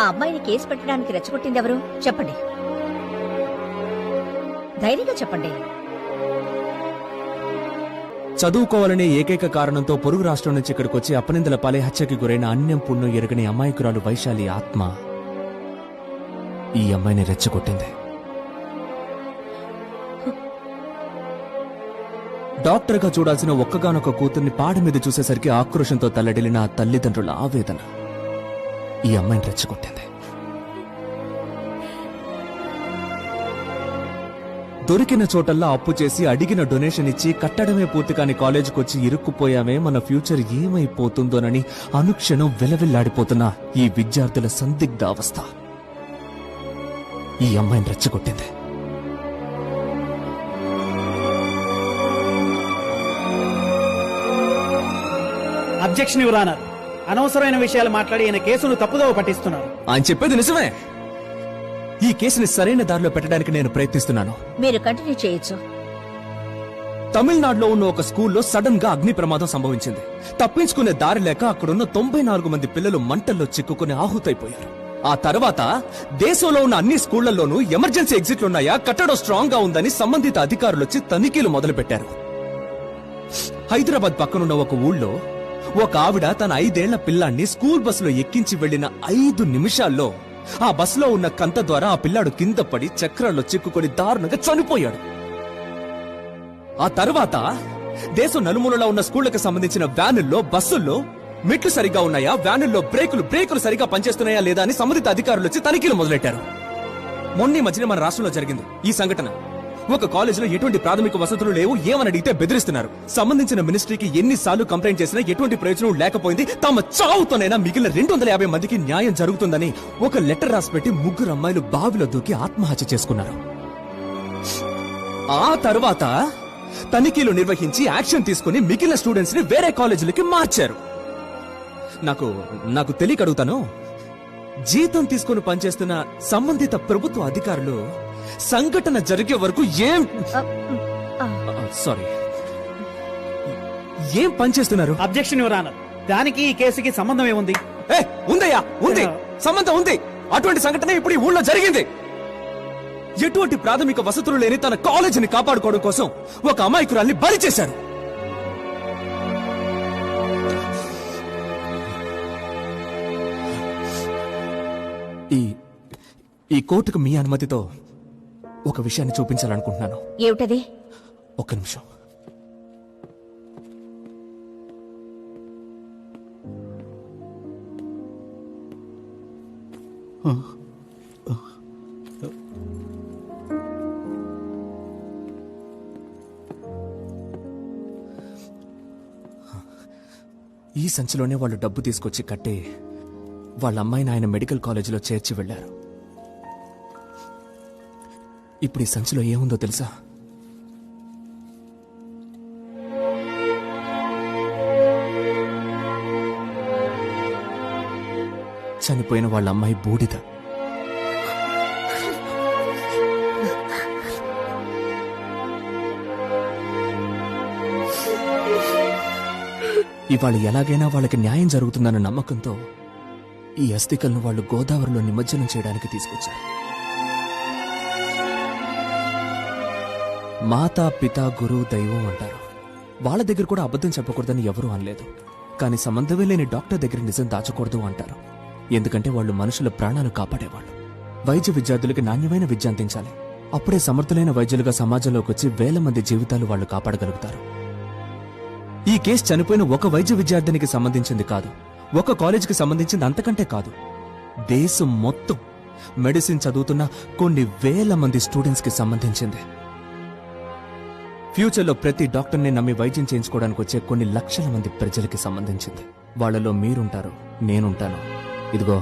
అమ్మాయిని కేసు పెట్టడానికి రెచ్చగొట్టింది ఎవరు? చెప్పండి, ధైర్యంగా చెప్పండి. చదువుకోవాలనే ఏకైక కారణంతో పొరుగు రాష్ట్రం నుంచి ఇక్కడికి వచ్చి అపనిందల పాలే హత్యకి గురైన అన్యం పుణ్యం ఎరగని అమాయకురాలు వైశాలి ఆత్మ ఈ అమ్మాయిని రెచ్చగొట్టింది. డాక్టర్గా చూడాల్సిన ఒక్కగానొక్క కూతుర్ని పాడ మీద చూసేసరికి ఆక్రోషంతో తల్లడిల్లిన ఆ తల్లిదండ్రుల ఆవేదన ఈ అమ్మాయిని రెచ్చగొట్టింది. దొరికిన చోటల్లా అప్పు చేసి అడిగిన డొనేషన్ ఇచ్చి కట్టడమే పూర్తి కాని కాలేజీకొచ్చి ఇరుక్కుపోయామే, మన ఫ్యూచర్ ఏమైపోతుందోనని అనుక్షణం వెలవెల్లాడిపోతున్న ఈ విద్యార్థుల సందిగ్ధ అవస్థ ఈ అమ్మాయిని రెచ్చగొట్టింది. Objection your honour. అనవసరమైన విషయాలు మాట్లాడి ఈయన కేసును తప్పుదోవ పట్టిస్తున్నారు. ఆయన చెప్పేది నిజమే. ఈ కేసుని సరైన దారిలో పెట్టడానికి నేను ప్రయత్నిస్తున్నాను. మీరు కంటిన్యూ చేయొచ్చు. తమిళనాడులో ఉన్న ఒక స్కూల్లో సడన్ గా అగ్ని ప్రమాదం సంభవించింది. తప్పించుకునే దారి లేక అక్కడున్న 94 మంది పిల్లలు మంటల్లో చిక్కుకుని ఆహుతైపోయారు. ఆ తర్వాత దేశంలో ఉన్న అన్ని స్కూళ్లలోనూ ఎమర్జెన్సీ ఎగ్జిట్లున్నాయా, కట్టడం స్ట్రాంగ్ గా ఉందని సంబంధిత అధికారులొచ్చి తనిఖీలు మొదలుపెట్టారు. హైదరాబాద్ పక్కనున్న ఒక ఊళ్ళో ఒక ఆవిడ తన 5 ఏళ్ల పిల్లాన్ని స్కూల్ బస్సులో ఎక్కించి వెళ్లిన 5 నిమిషాల్లో ఆ బస్సులో ఉన్న కంత ద్వారా ఆ పిల్లాడు కింద పడి చక్రాల్లో చిక్కుకొని దారుణంగా చనిపోయాడు. ఆ తర్వాత దేశం నలుమూలలో ఉన్న స్కూళ్లకు సంబంధించిన వ్యానుల్లో, బస్సుల్లో మెట్లు సరిగా ఉన్నాయా, వ్యానుల్లో బ్రేకులు సరిగా పనిచేస్తున్నాయా లేదా అని సంబంధిత అధికారులు వచ్చి తనిఖీలు మొదలెట్టారు. మొన్న మధ్యన మన రాష్ట్రంలో జరిగింది ఈ సంఘటన. ఒక కాలేజీలో ఎటువంటి ప్రాథమిక వసతులు లేవు, ఏమని అడిగితే బెదిరిస్తున్నారు. సంబంధించిన మినిస్ట్రీకి ఎన్నిసార్లు కంప్లైంట్ చేసినా ఎటువంటి ప్రయోజనం లేకపోయింది. తమ చావుతోనైనా మిగిలిన 250 మందికి న్యాయం జరుగుతుందని ఒక లెటర్ రాసిపెట్టి 3 అమ్మాయిలు బావిలో దూకి ఆత్మహత్య చేసుకున్నారు. ఆ తర్వాత తనిఖీలు నిర్వహించి యాక్షన్ తీసుకుని మిగిలిన స్టూడెంట్స్ ని వేరే కాలేజీలకి మార్చారు. నాకు తెలియక అడుగుతాను, జీతం తీసుకుని పనిచేస్తున్న సంబంధిత ప్రభుత్వ అధికారులు సంఘటన జరిగే వరకు ఏం పనిచేస్తున్నారు? Objection your honour. దానికి ఈ కేసుకి సంబంధం ఏముంది? ఉందయ్యా, ఉంది, సంబంధం ఉంది. అటువంటి సంఘటన ఇప్పుడు ఈ ఊళ్ళో జరిగింది. ఎటువంటి ప్రాథమిక వసతులు లేని తన కాలేజీని కాపాడుకోవడం కోసం ఒక అమాయకురాల్ని బలి చేశారు. ఈ కోర్టుకు మీ అనుమతితో ఒక విషయాన్ని చూపించాలనుకుంటున్నాను. ఏమిటది? ఒక్క నిమిషం. ఈ సంచిలోనే వాళ్ళు డబ్బు తీసుకొచ్చి కట్టి వాళ్ళ అమ్మాయిని ఆయన మెడికల్ కాలేజీలో చేర్చి వెళ్లారు. ఇప్పుడు ఈ సంచిలో ఏముందో తెలుసా? చనిపోయిన వాళ్ళ అమ్మాయి బూడిద. ఇవాళ ఎలాగైనా వాళ్ళకి న్యాయం జరుగుతుందన్న నమ్మకంతో ఈ అస్థికలను వాళ్ళు గోదావరిలో నిమజ్జనం చేయడానికి తీసుకొచ్చారు. మాతా పిత గురు దైవం అంటారు. వాళ్ళ దగ్గర కూడా అబద్ధం చెప్పకూడదని ఎవరూ అనలేదు. కానీ సంబంధమే లేని డాక్టర్ దగ్గర నిజం దాచకూడదు అంటారు. ఎందుకంటే వాళ్ళు మనుషుల ప్రాణాలు కాపాడేవాళ్ళు. వైద్య విద్యార్థులకి నాణ్యమైన విద్య అందించాలి. అప్పుడే సమర్థులైన వైద్యులుగా సమాజంలోకి వచ్చి వేల మంది జీవితాలు వాళ్ళు కాపాడగలుగుతారు. ఈ కేసు చనిపోయిన ఒక వైద్య విద్యార్థినికి సంబంధించింది కాదు, ఒక కాలేజీకి సంబంధించింది అంతకంటే కాదు, దేశం మొత్తం మెడిసిన్ చదువుతున్న కొన్ని వేల మంది స్టూడెంట్స్ కి సంబంధించింది. ఫ్యూచర్లో ప్రతి డాక్టర్ని నమ్మి వైద్యం చేయించుకోవడానికి వచ్చే కొన్ని లక్షల మంది ప్రజలకి సంబంధించింది. వాళ్లలో మీరుంటారు, నేనుంటాను, ఇదిగో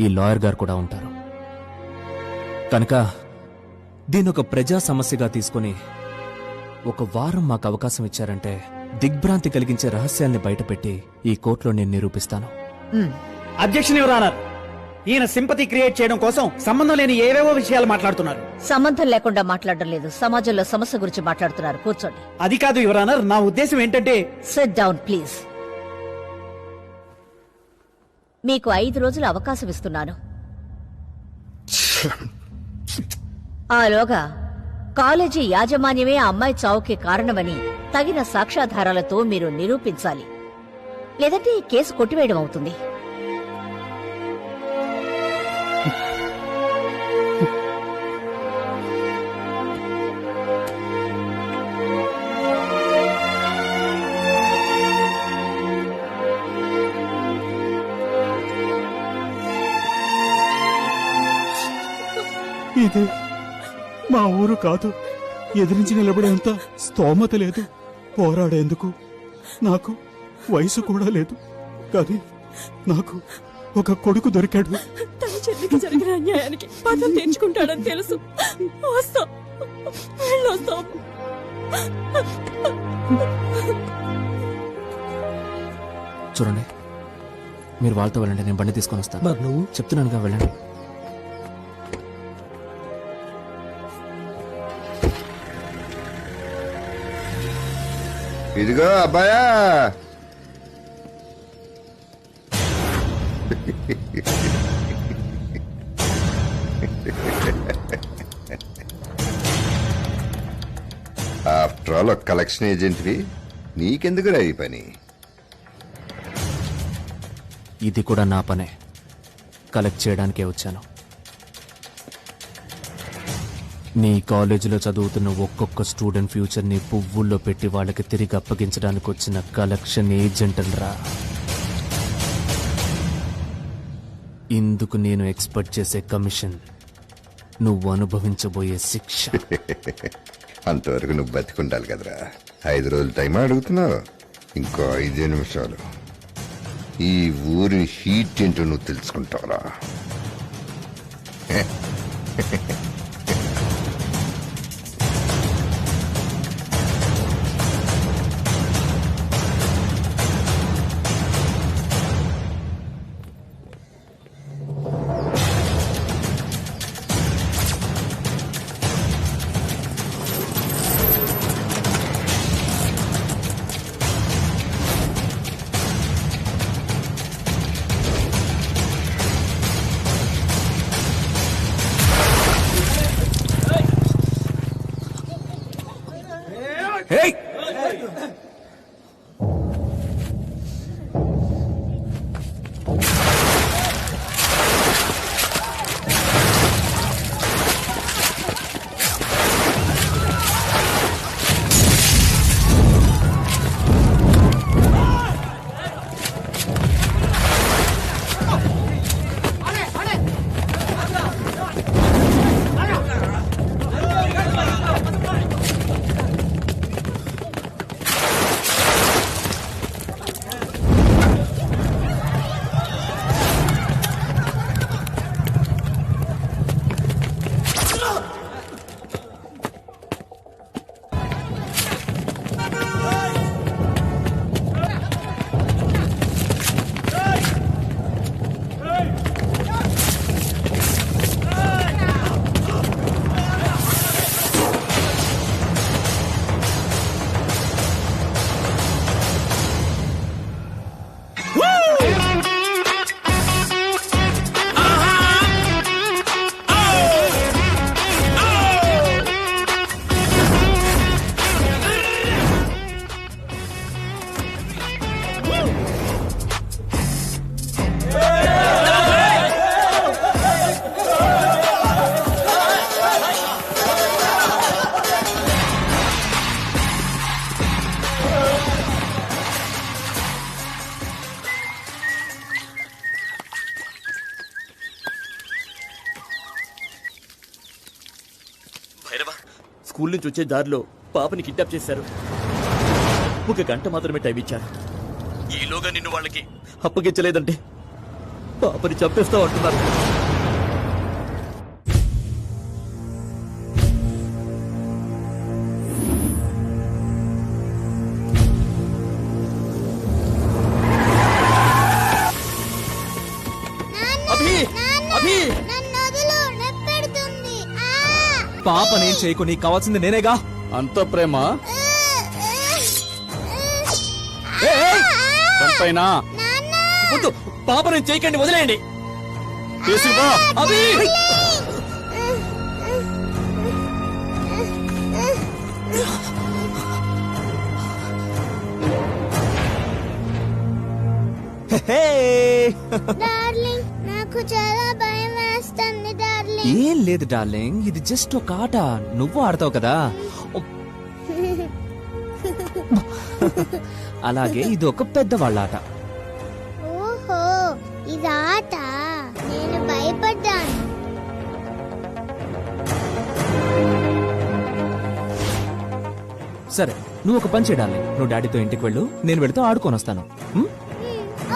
ఈ లాయర్ గారు కూడా ఉంటారు. కనుక దీనొక ప్రజా సమస్యగా తీసుకుని 1 వారం మాకు అవకాశం ఇచ్చారంటే దిగ్భ్రాంతి కలిగించే రహస్యాల్ని బయటపెట్టి ఈ కోర్టులో నేను నిరూపిస్తాను. Objection your honour. ఈయన సింపతి క్రియేట్ చేయడం కోసం సంబంధం లేని ఏవేవో విషయాలు మాట్లాడుతున్నారు. సంబంధం లేకుండా మాట్లాడడం లేదు, సమాజంలో సమస్య గురించి మాట్లాడుతున్నారు. కూర్చోండి. అది కాదు యువర్ ఆనర్, నా ఉద్దేశం ఏంటంటే... సిట్ డౌన్ ప్లీజ్. మీకు 5 రోజుల అవకాశం ఇస్తున్నాను. ఆలోగా కాలేజీ యాజమాన్యమే ఆ అమ్మాయి చావుకి కారణమని తగిన సాక్ష్యాధారాలతో మీరు నిరూపించాలి. లేదంటే ఈ కేసు కొట్టివేయడం అవుతుంది. ఇదే మా ఊరు కాదు. ఎదిరించి నిలబడేంత స్తోమత లేదు. పోరాడేందుకు నాకు వయసు కూడా లేదు. కానీ నాకు ఒక కొడుకు దొరికాడు. తన చెల్లికి జరిగిన అన్యాయానికి పదం తెచ్చుకుంటాడని తెలుసు. వస్తాం, వెళ్ళొస్తాం. చూడండి, మీరు వాళ్ళతో వెళ్ళండి, నేను బండి తీసుకొని వస్తాను. మరి నువ్వు చెప్తున్నానుగా, వెళ్ళండి. ఇదిగో అబ్బాయా, ఆఫ్టర్ ఆల్ ఒక కలెక్షన్ ఏజెంట్వి, నీకెందుకురా ఈ పని? ఇది కూడా నా పనే. కలెక్ట్ చేయడానికే వచ్చాను. నీ కాలేజీలో చదువుతున్న ఒక్కొక్క స్టూడెంట్ ఫ్యూచర్ ని పువ్వుల్లో పెట్టి వాళ్ళకి తిరిగి అప్పగించడానికి వచ్చిన కలెక్షన్ ఏజెంట్లరా. ఇందుకు నేను ఎక్స్పెక్ట్ చేసే కమిషన్ నువ్వు అనుభవించబోయే శిక్ష. అంతవరకు నువ్వు బతికుండాలి కదరా. 5 రోజులు టైం అడుగుతున్నావు, ఇంకో 5 నిమిషాలు ఈ ఊరి హీట్ ఏంటో నువ్వు తెలుసుకుంటావురా. స్కూల్ నుంచి వచ్చే దారిలో పాపని కిడ్నాప్ చేశారు. 1 గంట మాత్రమే టైం ఇచ్చారు. ఈలోగా నిన్ను వాళ్ళకి అప్పగించలేదంటే పాపని చంపేస్తావు అంటున్నారు. పాప నేను చేయకు, నీకు కావాల్సింది నేనేగా. అంత ప్రేమ చంపైనా వద్దు, పాప నేను చేయకండి, వదిలేయండి. తీసుకుపో. అభి హే! డార్లింగ్ నాకు చాలా భయం వేస్తుంది డార్లింగ్. ఏం లేదు డార్లింగ్, ఇది జస్ట్ ఒక ఆట. నువ్వు ఆడతావు కదా. అలాగే ఇది ఒక పెద్దవాళ్ళ ఆట. ఓహో ఇది ఆట, నేను భయపడ్డాను. సరే, నువ్వు ఒక పని చేయాలి. నువ్వు డాడీతో ఇంటికి వెళ్ళు, నేను వెళుతూ ఆడుకొని వస్తాను. ఉం?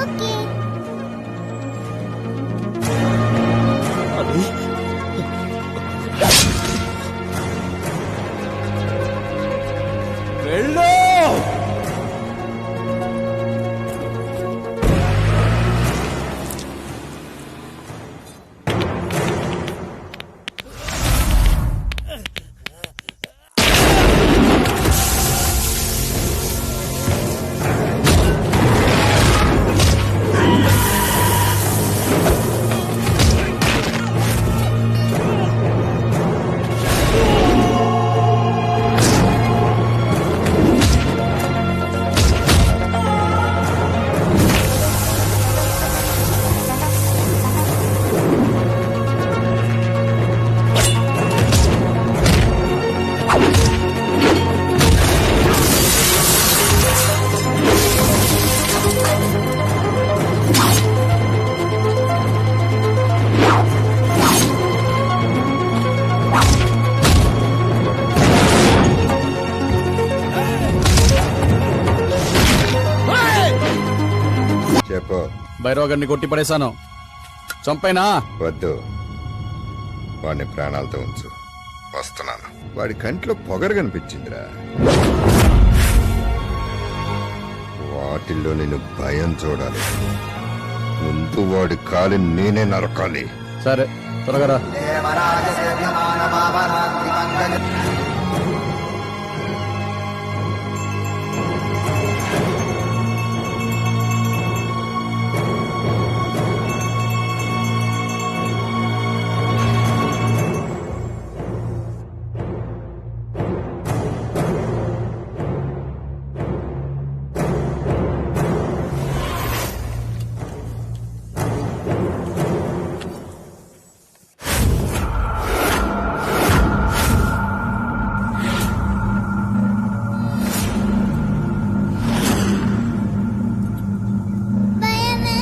ఓకే. అది వెళ్ళు. చెప్పు. భైరవ్ గారిని కొట్టి పడేశాను. చంపైనా? వద్దు, వాడిని ప్రాణాలతో ఉంచు. వస్తున్నాను. వాడి కంట్లో పొగరు కనిపించిందిరా. వాటిల్లో నేను భయం చూడాలి. ముందు వాడి కాలి నేనే నరకాలి. సరే త్వరగా రా.